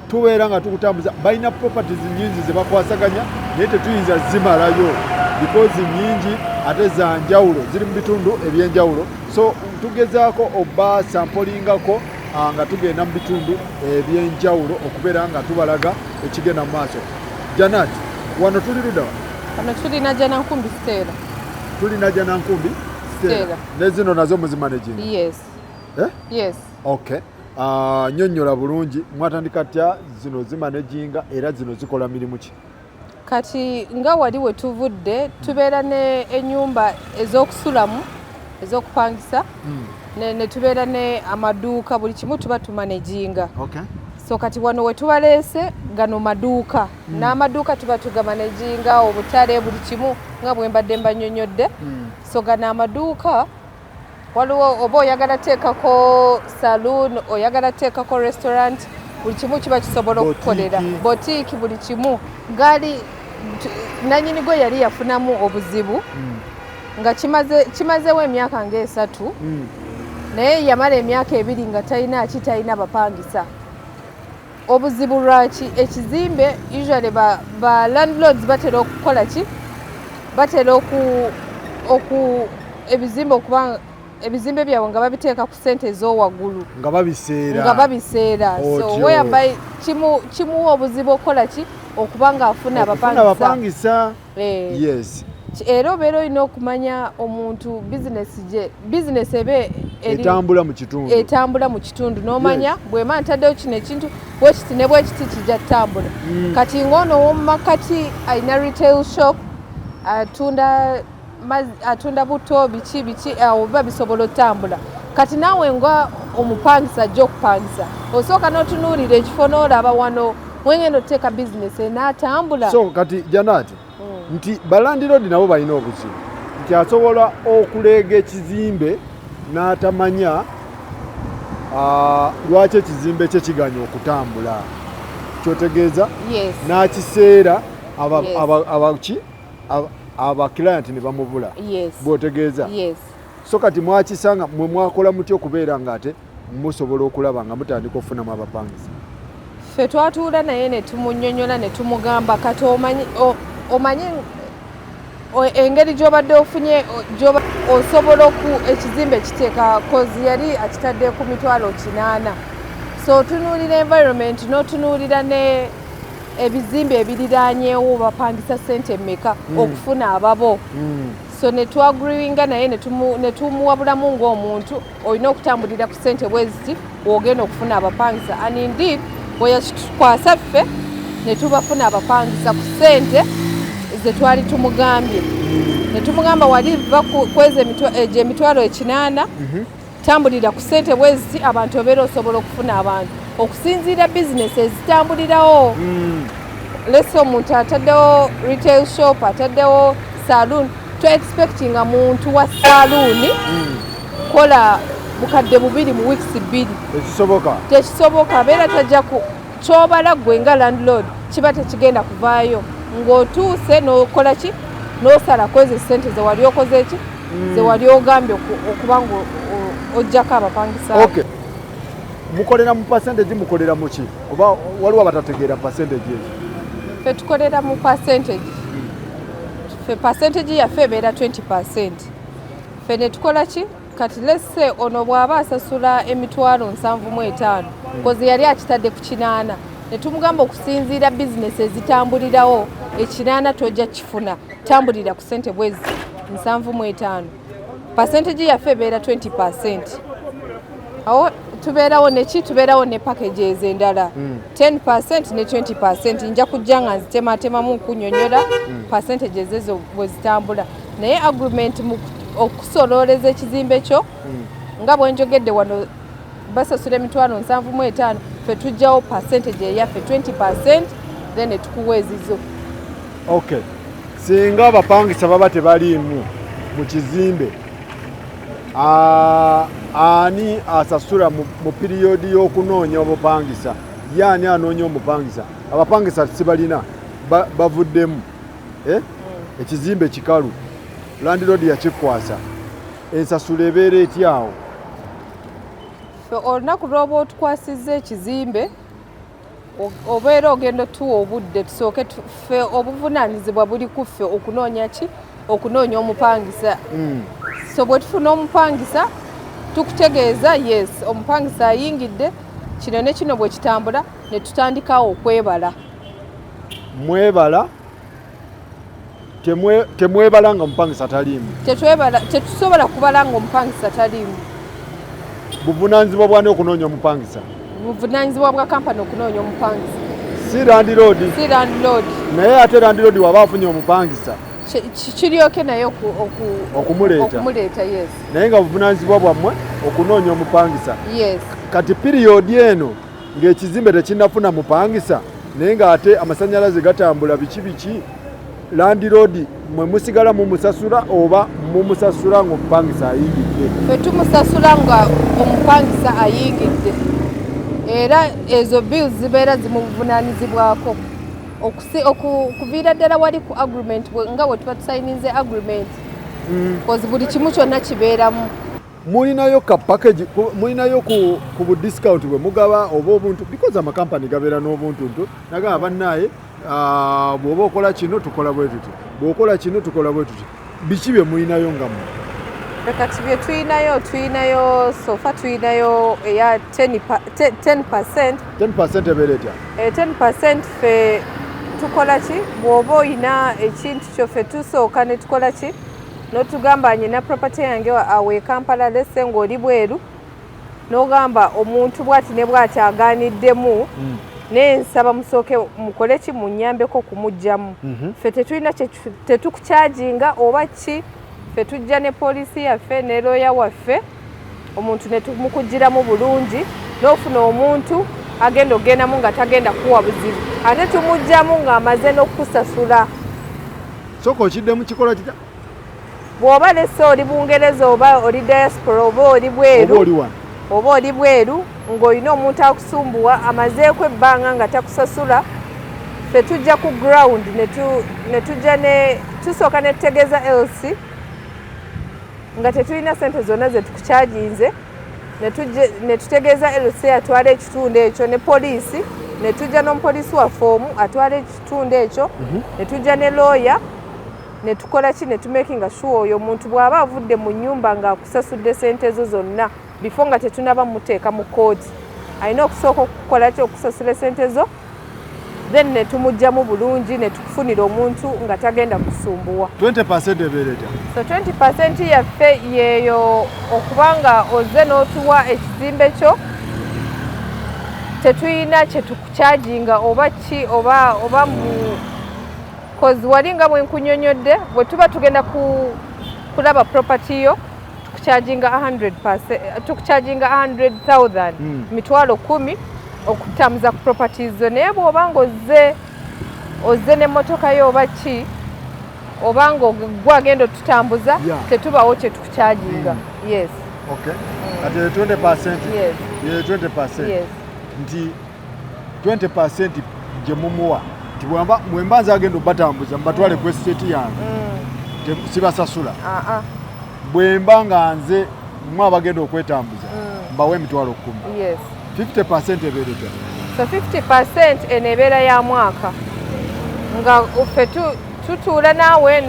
tubeera nga tukutambuza balina properties nyingi ze bakwasaganya naye tetuyinza zimalayo because nyingi ate za njawulo ziri mu bitundu ebyenjawulo so tugezaako oba sampolingako nga tugenda mu bitundu ebyenjawulo okubeera nga tubalaga ekigenda mu maaso. Janet, wano tuli ludawa? Wano tuli na Janankumbi Stella. Tuli na Janankumbi Stella. Nezino nazo muzimanaging? Yes. Yes. Okay. Nyonnyola bulungi mwatandika tya zino zimanaginga era zino zikola mirimu ki? Kati nga wali we tuvudde tubeera ne ennyumba ez'okusulamu ez'okupangisa ne tubeera ne amaduuka buli kimu tuba tumanaginga. Okay. So kati wano we tubaleese gano maduuka n'amaduuka tuba tugamanaginga obutale buli kimu nga bwe mbadde mbanyonyodde. So gano amaduuka waliwo oba oyagala teekako saloon oyagala teekako restaurant buli kimu kiba kisobola okukolera botiiki buli kimu gaali nanyini gwe yali yafunamu obuzibu nga kimazewo emyaka nga3 naye yamala emyaka 2 nga talina bapangisa. Obuzibu lwaki ekizimbe usually ba landlords batera okukola ki batera ebizimbe okubanga ebizimbe byabwe nga babiteeka ku ssente ez'owaggulu nga babiseera so whereby kimuwa obuzibu okukola ki okuba nga afuna abapangisa. Yes. Era obeera olina okumanya omuntu bizinesi ebe etambula mu kitundu n'omanya bwema ntaddewo kino ekintu bwekiti ne bwekiti kijja ttambula. Kati ng'ono w'omumakati alina retail shop atunda buto biki oba bisobola otambula. Kati naawe nga omupangisa ajja okupangisa osooka n'otunuulira ekifo n'olaba wano mwengendo oteeka bizinesi enaatambula. So kati Janet nti balandiroodi nabo balina obuzibu nti asobola okuleega ekizimbe n'atamanya lwaki ekizimbe kye kiganya okutambula kyotegeeza n'akiseera abaklayant ne bamubula bw'otegeeza. So kati mwakisanga mwe mwakola mutya okubeera nga ate musobola okulaba nga mutandika okufunamu abapangisa? Ffe twatuula naye ne tumunnyonnyola ne tumugamba kati omanyi engeri gy'obadde ofunye osobola ekizimbe kiteeka kozi yali akitadde ku $8,000. So otunuulira environment n'otunuulira ne ebizimbe ebiriraanyeewo bapangisa ssente mmeka okufuna ababo. So ne twagriwinga naye ne tumuwabulamu ng'omuntu olina okutambulira ku ssente bwe ziti w'ogenda okufuna abapangisa. And indeed bwe yakikwasa ffe ne tubafuna abapangisa ku ssente ze twali tumugambye. Ne tumugamba wali va kweza $8,000 tambulira ku ssente bwe ziti abantu obeera osobola okufuna abantu okusinziira bizinesi ezitambulirawo. Lese omuntu ataddewo retail shop ataddewo saloon expectinga muntu wa saloon kola bukadde 2 mu weeks 2 tekisoboka abeera tajja kyobala gwe nga landlord kiba tekigenda kuvaayo ng'otuuse n'okola ki n'osalako ezo ssente ze wali okoze ki ze wali ogambye okuba nga ojjako abapangisa. Okay. Mukolera mu percentage mukolera mu ki oba waliwo abatategeera percentage ezo? Ffe tukolera mu percentage. Ffe percentage yaffe ebeera 20%. Ffe ne tukola ki kati lesse ono bw'aba asasula $75,000 kozi yali akitadde ku 8 ne tumugamba okusinziira bizinesi ezitambulirawo ekinaana tojja kifuna tambulira ku ssente bwezi 75 percentage yaffe ebeera 20%. Awo tubeerawo ne packages endala 10% ne 20%. Nja kujja nga nzitematemamu nkunyonyola percentages ezo bwe zitambula, naye agreement mu okusolooleza ekizimbe kyo nga bwe njogedde wano basasula emitwalo 75, ffe tujjawo percentage eyaffe 20%, then tukuweezizo. Okay, singa abapangisa baba tebaliimu mu kizimbe, ani asasula mu piriyodi y'okunoonya obupangisa? Yaani anoonya omupangisa? Abapangisa sibalina bavuddemu, ekizimbe kikalu, landlord yakikwasa, ensasula ebeera etyawo. Olunaku lw'oba otukwasizza ekizimbe obeera ogenda tuwa obudde tusooke ffe obuvunaanyizibwa buli ku ffe okunoonya omupangisa. So bwe tufuna omupangisa tukutegeeza yes omupangisa ayingidde, kino ne kino bwe kitambula, ne tutandikawo okwebala. Mwebala? Temwebala nga omupangisa taliimu? Tetusobola kubala nga omupangisa taliimu. Buvunaanyizibwa bwani okunoonya omupangisa? Buvunaanyizibwa bwa kampani okunoonya omupangisa. Si landlord? Si landlord. Naye ate landlord waba afunye omupangisa kiryoke naye okumuleeta? Yes. Naye nga buvunaanyizibwa bwammwe okunoonya omupangisa? Yes. Kati piriyodi eno ng'ekizimbe tekinnafuna mupangisa naye ng'ate amasannyalaze gatambula biki landlord mwe musigala mumusasula oba mumusasula ng'omupangisa ayingidde? Ffe tumusasula nga omupangisa ayingidde, era ezo bills zibeera zimuvunaanyizibwako okuviira ddala wali ku agreement nga bwe tuba tusayininze agreement, kozi buli kimu kyonna kibeeramu. Mulinayo ka package, mulinayo ku bu discount bwe mugaba oba obuntu, because amakampani gabeera n'obuntuntu nagamba bannaaye bw'oba okola kino tukola bwe tuti, bw'okola kino tukola bwe tuti. Biki bye mulinayo nga mmwe? Kati bye tulinayo sofa tulinayo eya 10%. 10% ebeera etya? 10% ffe tukola ki? Bw'oba oyina ekintu kyoffe tusooka ne tukola ki? N'otugamba nyina property yange awe Kampala lesse ng'oli bweru, n'ogamba omuntu bw'ati ne bw'ati agaaniddemu, n'ensaba musooke mukole ki? Munnyambeko okumuggyamu. Ffe tetulina tetukukyajinga oba ki, ffe tujja ne poliisi yaffe ne looya waffe, omuntu ne tumukuggiramu bulungi, n'ofuna omuntu ogenda nga tagenda kuwa buzibu, ate tumuggyamu ng'amaze n'okusasula. Sooka okiddemu kikola kitya? Bw'oba lesse oli Bungereza oba oli diaspora oba oli bweru ng'olina omuntu akusumbuwa amazeeko ebbanga nga takusasula, ffe tujja ku ground ne tujja tusooka ne tutegeeza LC nga tetulina ssente zonna ze tukukyajinze, ne tutegeeza LC atwala ekitundu ekyo, ne poliisi ne tujja n'omupoliisi waffe omu atwala ekitundu ekyo, ne tujja ne looya ne tukola ki? Ne tumakinga sure oyo omuntu bw'aba avudde mu nnyumba ng'akusasudde ssente zo zonna before nga tetunaba muteeka mu kooti, alina okusooka okukola ki? Okusasula ssente zo, then ne tumuggyamu bulungi ne tukufunira omuntu nga tagenda kusumbuwa. 20% ebeera etya? So 20% yaffe yeeyo okubanga ozze n'otuwa ekizimbe kyo, tetuyina kye tukukyajinga oba ki oba mu kozi wali nga bwe nkunyonyodde, bwe tuba tugenda kulaba property yo tukukyajinga 100,000 mitwalo 10 okutambuza ku properties zo, naye bw'oba nga ozze n'emmotoka yo oba ki, oba nga gwagenda otutambuza tetubawo kye tukukyajinga. Yes. Okay. Kati 20%? Yes. 20%? Nti 20% gye mumuwa nti bwemba nze agenda obatambuza mbatwale ku estate yange sibasasula? Bwemba nga nze mmwe abagenda okwetambuza mbawe emitwalo 10? Yes. 50% ebeera etya? So 50% eneebeera ya mwaka nga ffe tutuula naawe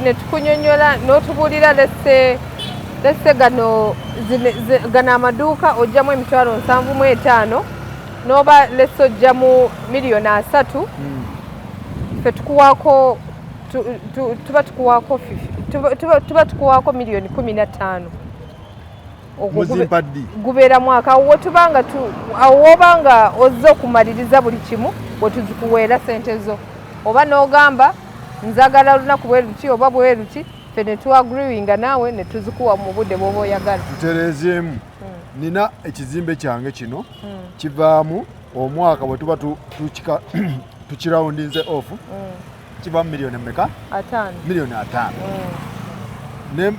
ne tukunyonyola n'otubuulira lesse gano amaduuka ojjamu emitwalo 75 n'oba lesse ojjamu $3,000,000, ffe tukuwaako tuba tukuwaako miliyoni 15 muzimpaddi gubeera mwaka awo woba nga ozze okumaliriza buli kimu bwe tuzikuweera sente zo oba n'ogamba nzagala lunaku bwe luti oba bwe luti ffe ne tuagreewinga naawe ne tuzikuwa mu budde bw'oba oyagala. tutereezeemu nina ekizimbe kyange kino kivaamu omwaka bwe tuba tukirawundinze off kivaamu miliyoni mmeka? 5. Miliyoni 5.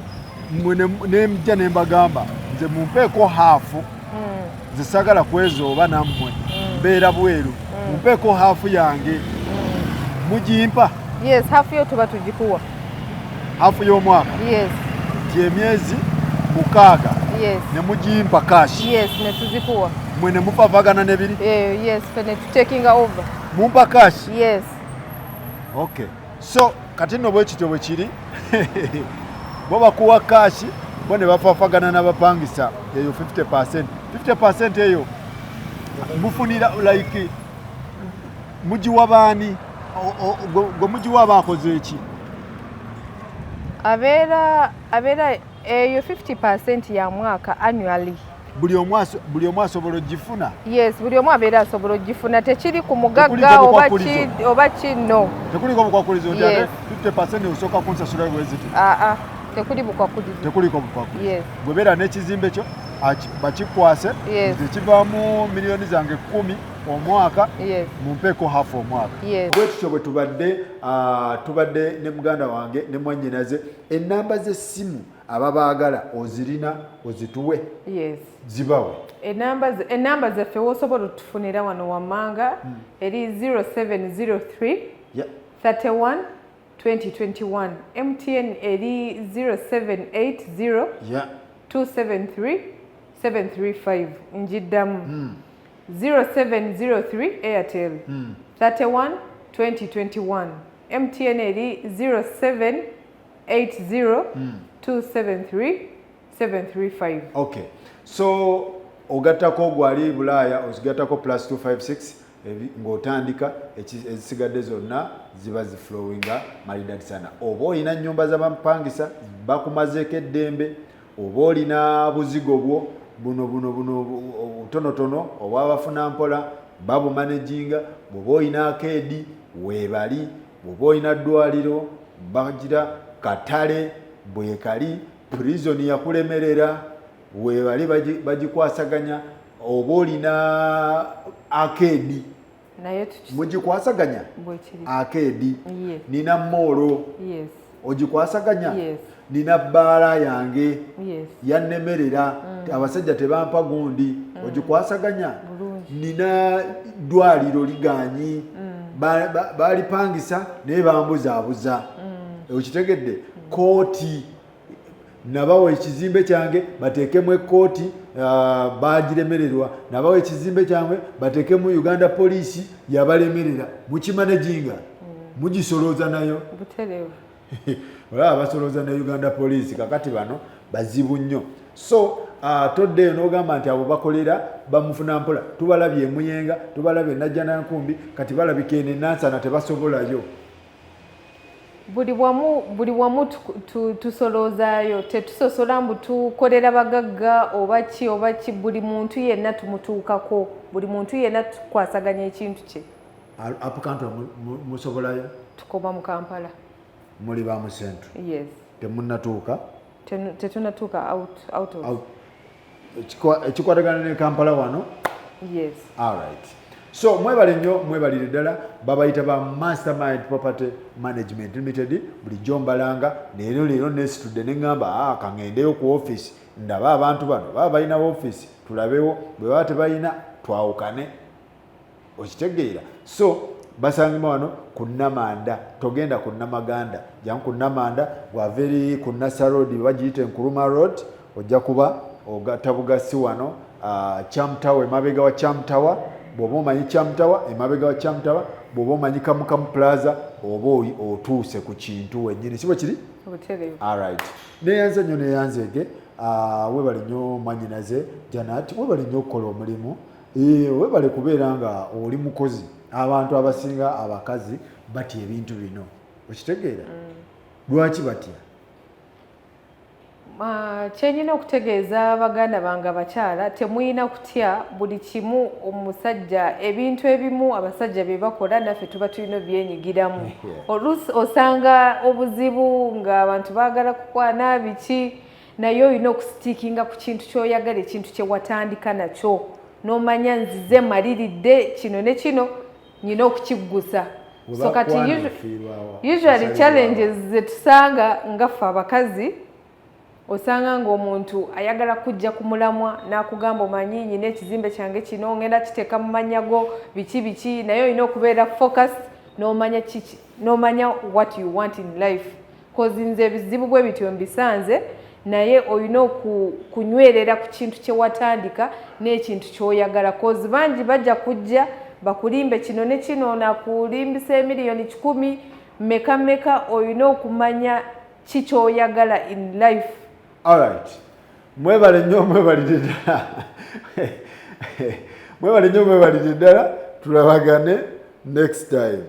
Nemujja ne mbagamba nze mumpeeko haafu nze sagala kwezo oba nammwe mbeera bweru mumpeeko haafu yange mugimpa? Yes, haafu yo tuba tugikuwa. Haafu y'omwaka? Yes. Emyezi 6. Yes. Ne mugimpa cash? Yes, ne tuzikuwa. Mwe ne mupavagana n'ebiri? Yes, ne tutekinga over. Mumpa cash? Yes. Okay. So kati nno bwe kityo bwe kiri bo bakuwa cash bo ne bafafagana n'abapangisa eyo 50%. 50% eyo mufunira like mugiwa baani gwe mugiwa baakoze eki? Abeera eyo 50% ya mwaka annually. Buli omu asobola ogifuna? Yes, buli omu abeera asobola ogifuna, tekiri ku mugagga oba kino. Tekuliko bukwakulizo ojja 50% osooka kunsasula bweziti? Tekuli bukwakulizo. Tekuliko bukwakulizo. Bwe beera n'ekizimbe kyo bakikwase tekivaamu miliyoni zange 10 omwaka mumpeeko haafu omwaka. Bwe tutyo bwe tubadde ne muganda wange ne mwannyinaze ennamba z'essimu ababaagala ozirina ozituwe zibawe? Ennamba zaffe w'osobola otufunira wano wammanga eri 0703 31 2021. MTN eri 0780 273 735. Njiddamu 0703 Airtel 31 2021. MTN eri 0780 273 735. Okay. So ogattako gwali Bulaaya ozigattako +256 ng'otandika ezisigadde zonna ziba ziflowinga malidadi sana. Oba olina nnyumba z'abapangisa bakumazeeko eddembe, oba olina buzigo bwo buno tonotono oba abafuna mpola babumanaginga, bw'oba olina akeedi weebali, bw'oba olina ddwaliro bagira katale bwekali prison yakulemerera weebali bagikwasaganya, oba olina akeedi mugikwasaganya akeedi, nina moolo ogikwasaganya, nina bbaala yange yannemerera abasajja tebampa gundi ogikwasaganya, nina ddwaliro liganyi balipangisa naye bambuzaabuza, okitegedde kooti nabawa ekizimbe kyange bateekemu ekkooti bagiremererwa, nabawa ekizimbe kyange bateekemu Uganda Police yabalemerera, mukimanaginga mugisolooza nayo olaba basolooza ne Uganda Police kakati bano bazibu nnyo. So toddeeyo n'ogamba nti abo bakolera bamufuna mpola, tubalabye Muyenga, tubalabye Najjanankumbi, kati balabika eno Nansana tebasobolayo. Buli wamu tusoloozaayo, tetusosola mbu tukolera bagagga oba ki, buli muntu yenna tumutuukako, buli muntu yenna tukwasaganya ekintu kye. Apukantula musobolayo? Tukoma mu Kampala. Muli ba mu centre? Yes. Temunnatuuka? Tetunnatuuka out of. Ekikwatagana ne Kampala wano? Yes. All right. So mwebale nnyo, mwebalire ddala, babayita ba Mastermind Property Management Limited, bulijjo mbalanga, leero nesitudde ne ŋŋamba kangendeyo ku office, ndaba abantu bano baba balina office, tulabewo, bwe baba tebalina twawukane, okitegeera. So basangima wano ku Namanda, togenda ku Namaganda, jangu ku Namanda, bw'ava eri ku Nassa Road bagiyita Nkuruma Road, ojja kuba ogatta bugasi wano Chamtower, emabega wa Chamtower. Bw'oba omanyi Chamtower, emabega wa Chamtower, bw'oba omanyi Kamukamu Plaza, oba otuuse ku kintu wennyini, si bwe kiri? All right. Neyanze nnyo neyanzege, webali nnyo mwannyinaze Janet, webali nnyo okukola omulimu, webale kubeera nga oli mukozi. Abantu abasinga abakazi batya ebintu bino, okitegeera? Lwaki batya? Kyenyina okutegeeza baganda bange abakyala, temuyina kutya buli kimu omusajja. Ebintu ebimu abasajja bye bakola naffe tuba tulina byenyigiramu. Oluusi osanga obuzibu ng'abantu baagala kukwana biki, naye olina okusitiikinga ku kintu ky'oyagala, ekintu kye watandika nakyo n'omanya nzize maliridde kino ne kino nyina okukiggusa. So kati usually challenges ze tusanga ngaffe abakazi, osanga ng'omuntu ayagala kujja ku mulamwa n'akugamba omanyi nyina ekizimbe kyange kino ngenda kiteeka mu mannya go biki naye olina okubeera focus n'omanya what you want in life. Cause nze ebizibu bwe bityo mbisanze, naye olina okunywerera ku kintu kye watandika n'ekintu ky'oyagala. Cause bangi bajja kujja bakulimbe kino ne kino, nakulimbisa emiliyoni 10 meka olina okumanya kikyoyagala in life. Alright. Mwebale nnyo mwebale ddala tulabagane next time.